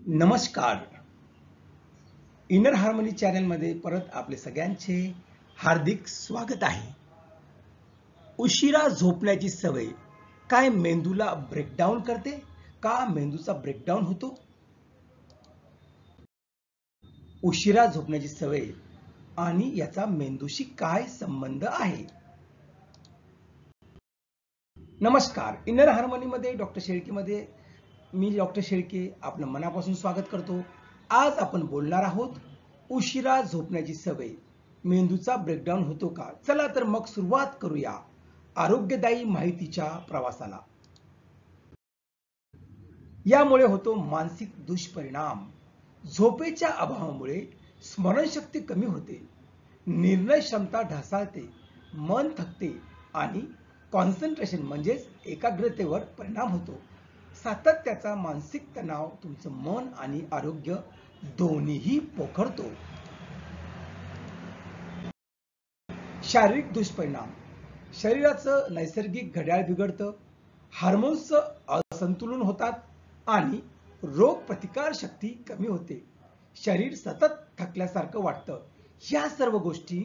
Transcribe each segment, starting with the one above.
नमस्कार. Inner harmony channel मध्ये परत आपले सगळ्यांचे हार्दिक स्वागत आहे. उशिरा झोपण्याची सवय काय मेंदूला ब्रेकडाऊन करते का मेंदूचा ब्रेकडाऊन होतो? उशिरा झोपण्याची सवय आणि याचा मेंदूशी काय संबंध आहे? नमस्कार. इनर हार्मनी मध्ये डॉक्टर शेळके मध्ये मी डॉक्टर शेळके आपलं मनापासून स्वागत करतो. आज आपण बोलणार आहोत उशिरा झोपण्याची सवय मेंदूचा ब्रेकडाऊन होतो का? चला तर मग सुरुवात करूया आरोग्यदायी माहितीच्या प्रवासाला. यामुळे होतो मानसिक दुष्परिणाम. झोपेच्या अभावामुळे स्मरणशक्ती कमी होते, निर्णय क्षमता ढासळते, मन थकते आणि कॉन्सन्ट्रेशन म्हणजेच एकाग्रतेवर परिणाम होतो. सातत्याचा मानसिक तणाव तुमचं मन आणि आरोग्य दोन्हीही पोखरतो. शारीरिक दुष्परिणाम. शरीराचं नैसर्गिक घड्याळ बिघडतं, हार्मोन्सचं असंतुलन होतात आणि रोग प्रतिकार शक्ती कमी होते. शरीर सतत थकल्यासारखं वाटतं. या सर्व गोष्टी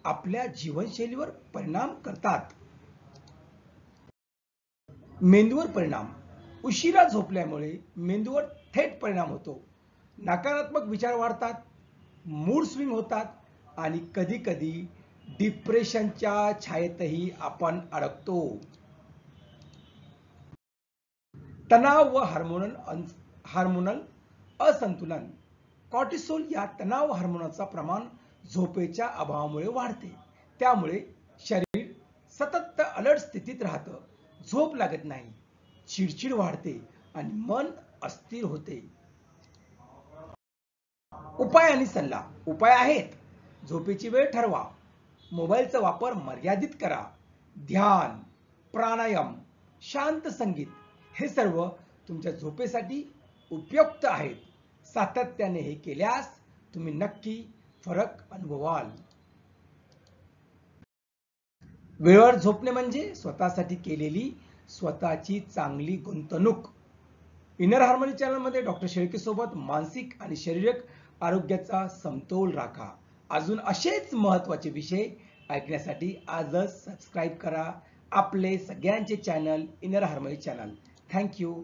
आपल्या जीवनशैलीवर परिणाम करतात. मेंदूवर परिणाम. उशिरा झोपल्यामुळे मेंदूवर थेट परिणाम होतो. नकारात्मक विचार वाढतात, मूड स्विंग होतात आणि कधी कधी डिप्रेशनच्या छायेतही आपण अडकतो. तणाव व हार्मोनल असंतुलन. कॉर्टिसोल या तणाव हार्मोनचा प्रमाण झोपेच्या अभावामुळे वाढते. त्यामुळे शरीर सतत अलर्ट स्थितीत राहतं, झोप लागत नाही, चिडचिड वाढते आणि मन अस्थिर होते. उपाय आणि सल्ला. उपाय आहेत: झोपेची वेळ ठरवा, मोबाईलचा वापर मर्यादित करा, ध्यान, प्राणायाम, शांत संगीत हे सर्व तुमच्या झोपेसाठी उपयुक्त आहेत. सातत्याने हे केल्यास तुम्ही नक्की फरक अनुभवाल. वेळेवर झोपणे म्हणजे स्वतःसाठी केलेली स्वतःची चांगली गुंतवणूक. इनर हार्मनी चॅनल मध्ये डॉक्टर शेळके सोबत मानसिक आणि शारीरिक आरोग्याचा समतोल राखा. अजून असेच महत्त्वाचे विषय ऐकण्यासाठी आजच सबस्क्राईब करा आपले सगळ्यांचे channel inner harmony channel. Thank you.